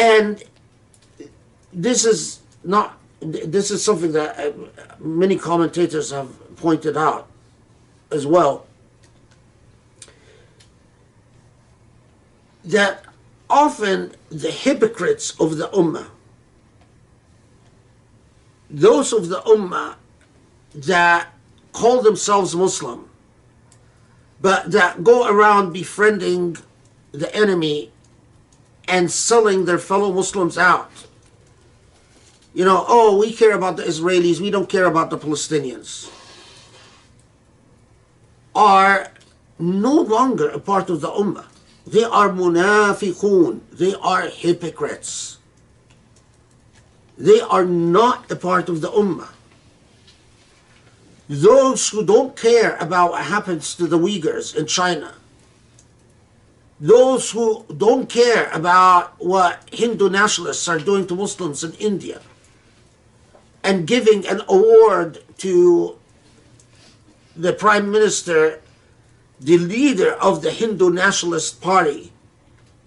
And this is not, this is something that many commentators have pointed out as well, that often the hypocrites of the Ummah, those of the Ummah that call themselves Muslim, but that go around befriending the enemy and selling their fellow Muslims out. You know, oh, we care about the Israelis, we don't care about the Palestinians, are no longer a part of the Ummah. They are munafiqun. They are hypocrites. They are not a part of the Ummah. Those who don't care about what happens to the Uyghurs in China, those who don't care about what Hindu nationalists are doing to Muslims in India, and giving an award to the Prime Minister, the leader of the Hindu Nationalist Party,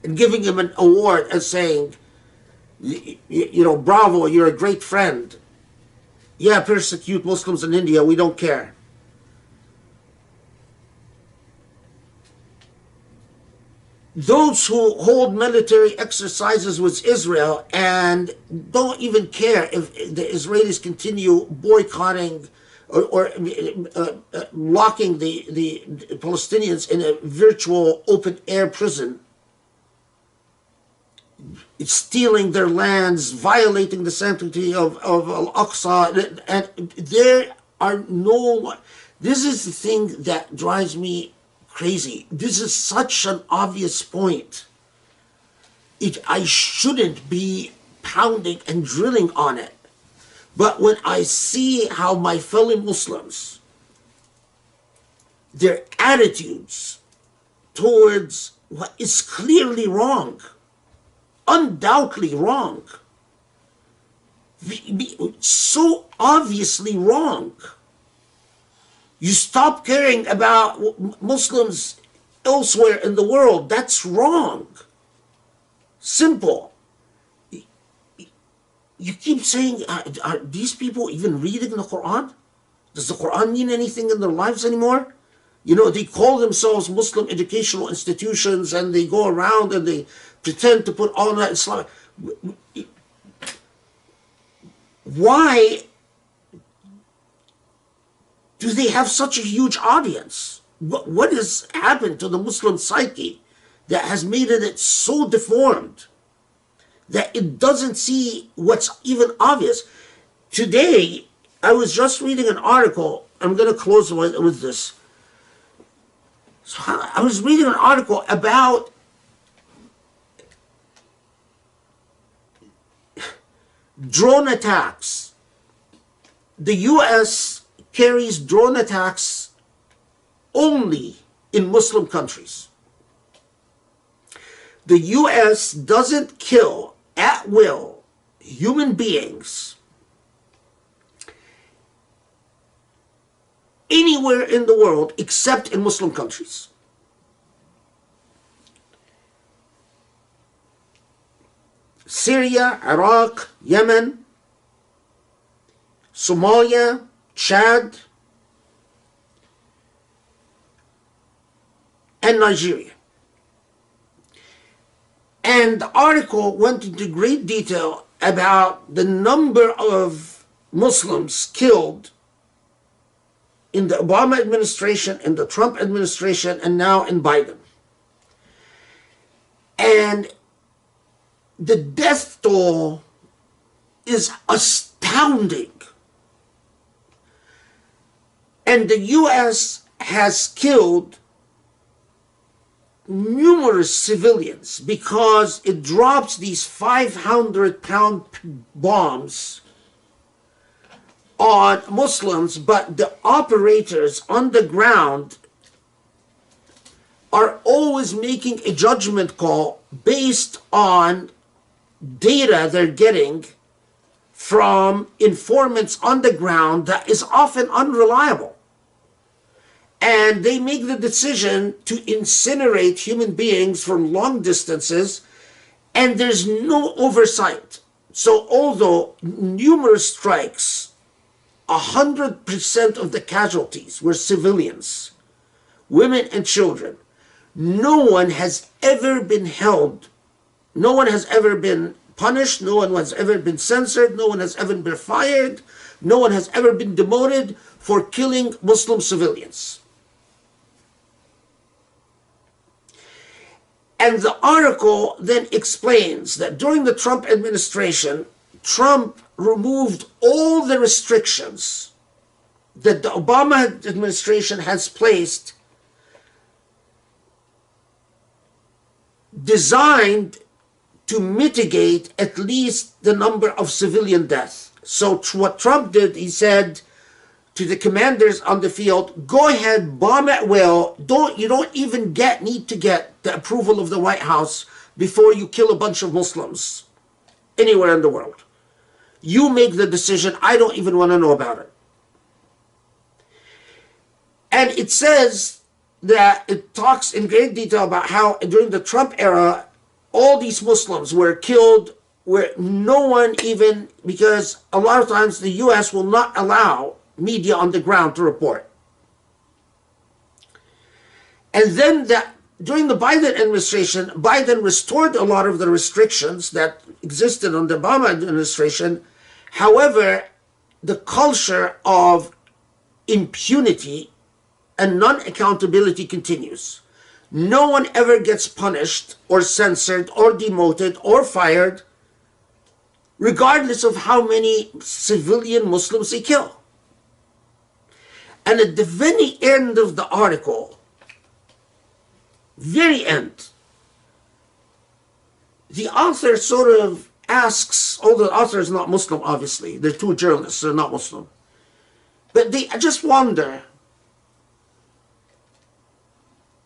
and giving him an award and saying, you know, bravo, you're a great friend. Yeah, persecute Muslims in India, we don't care. Those who hold military exercises with Israel and don't even care if the Israelis continue boycotting or locking the Palestinians in a virtual open-air prison, stealing their lands, violating the sanctity of Al-Aqsa, and there are no... This is the thing that drives me crazy. This is such an obvious point. I shouldn't be pounding and drilling on it. But when I see how my fellow Muslims, their attitudes towards what is clearly wrong, undoubtedly wrong, so obviously wrong, you stop caring about Muslims elsewhere in the world. That's wrong. Simple. You keep saying, are these people even reading the Quran? Does the Quran mean anything in their lives anymore? You know, they call themselves Muslim educational institutions and they go around and they pretend to put on that Islam. Why do they have such a huge audience? What has happened to the Muslim psyche that has made it so deformed that it doesn't see what's even obvious? Today, I was just reading an article. I'm going to close with this. So I was reading an article about drone attacks. The U.S. carries drone attacks only in Muslim countries. The U.S. doesn't kill at will human beings anywhere in the world except in Muslim countries. Syria, Iraq, Yemen, Somalia, Chad, and Nigeria. And the article went into great detail about the number of Muslims killed in the Obama administration, in the Trump administration, and now in Biden. And the death toll is astounding. And the U.S. has killed numerous civilians because it drops these 500-pound bombs on Muslims, but the operators on the ground are always making a judgment call based on data they're getting from informants on the ground that is often unreliable. And they make the decision to incinerate human beings from long distances and there's no oversight. So although numerous strikes, 100% of the casualties were civilians, women and children, no one has ever been held, no one has ever been punished, no one has ever been censored, no one has ever been fired, no one has ever been demoted for killing Muslim civilians. And the article then explains that during the Trump administration, Trump removed all the restrictions that the Obama administration has placed, designed to mitigate at least the number of civilian deaths. So what Trump did, he said to the commanders on the field, go ahead, bomb at will. You don't even need to get the approval of the White House before you kill a bunch of Muslims anywhere in the world. You make the decision. I don't even want to know about it. And it says that it talks in great detail about how during the Trump era, all these Muslims were killed where no one even, because a lot of times the U.S. will not allow media on the ground to report. And then during the Biden administration, Biden restored a lot of the restrictions that existed on the Obama administration. However, the culture of impunity and non-accountability continues. No one ever gets punished or censored or demoted or fired, regardless of how many civilian Muslims they kill. And at the very end of the article, very end, the author sort of asks, although the author is not Muslim, obviously, they're two journalists, they're not Muslim, but they just wonder,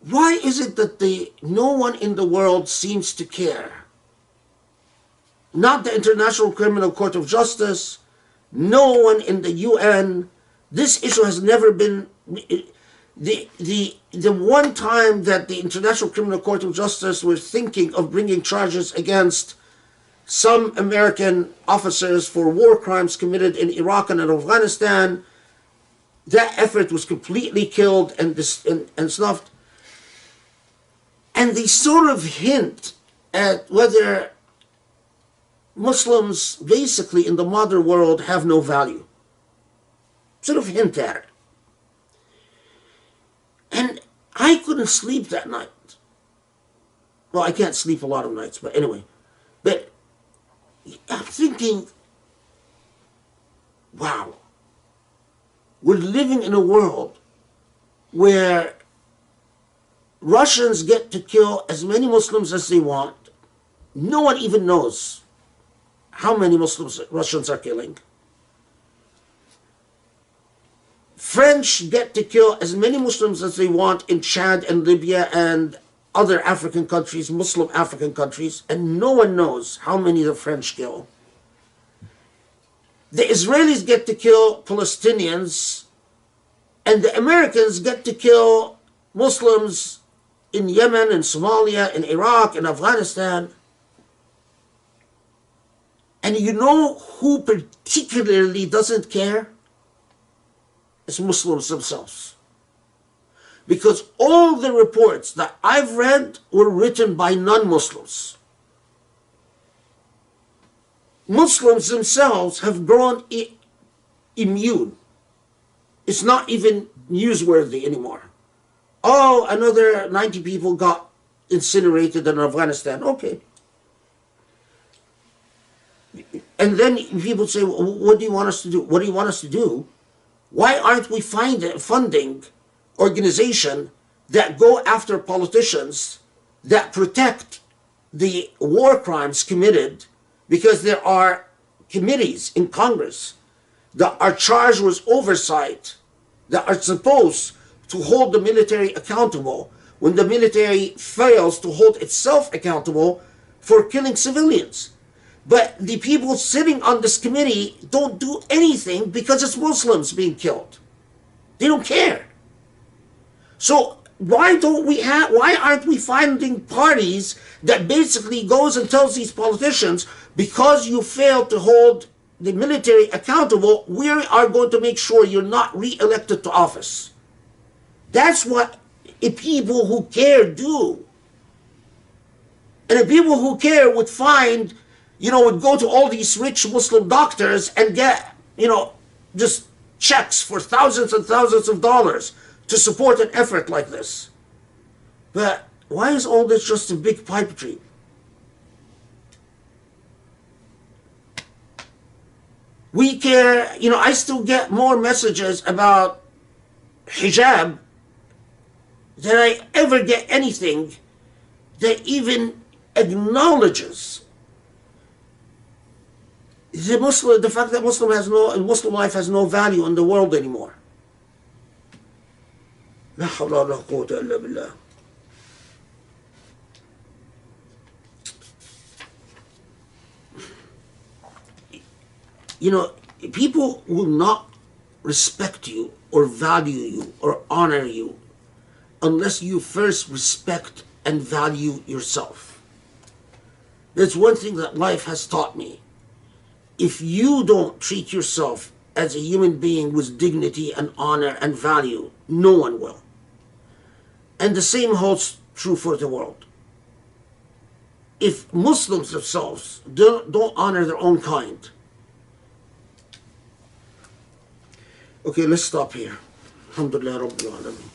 why is it that no one in the world seems to care? Not the International Criminal Court of Justice, no one in the UN. This issue has never been, the one time that the International Criminal Court of Justice was thinking of bringing charges against some American officers for war crimes committed in Iraq and in Afghanistan, that effort was completely killed and snuffed. And they sort of hint at whether Muslims basically in the modern world have no value. Sort of hint at it. And I couldn't sleep that night. Well, I can't sleep a lot of nights, but anyway. But I'm thinking, wow, we're living in a world where Russians get to kill as many Muslims as they want. No one even knows how many Muslims Russians are killing. French get to kill as many Muslims as they want in Chad and Libya and other African countries, Muslim African countries, and no one knows how many the French kill. The Israelis get to kill Palestinians, and the Americans get to kill Muslims in Yemen, in Somalia, in Iraq, in Afghanistan. And you know who particularly doesn't care? It's Muslims themselves. Because all the reports that I've read were written by non-Muslims. Muslims themselves have grown immune. It's not even newsworthy anymore. Oh, another 90 people got incinerated in Afghanistan. Okay. And then people say, well, what do you want us to do? What do you want us to do? Why aren't we funding organizations that go after politicians that protect the war crimes committed? Because there are committees in Congress that are charged with oversight, that are supposed to hold the military accountable when the military fails to hold itself accountable for killing civilians. But the people sitting on this committee don't do anything because it's Muslims being killed. They don't care. So why aren't we finding parties that basically goes and tells these politicians, because you failed to hold the military accountable, we are going to make sure you're not re-elected to office. That's what people who care do. And the people who care would find, would go to all these rich Muslim doctors and get, just checks for thousands and thousands of dollars to support an effort like this. But why is all this just a big pipe dream? We care, I still get more messages about hijab than I ever get anything that even acknowledges the fact that Muslim life has no value in the world anymore. لا حول ولا قوة إلا بالله. People will not respect you or value you or honor you unless you first respect and value yourself. That's one thing that life has taught me. If you don't treat yourself as a human being with dignity and honor and value, no one will. And the same holds true for the world. If Muslims themselves don't honor their own kind. Okay, let's stop here. Alhamdulillah Rabbil Alameen.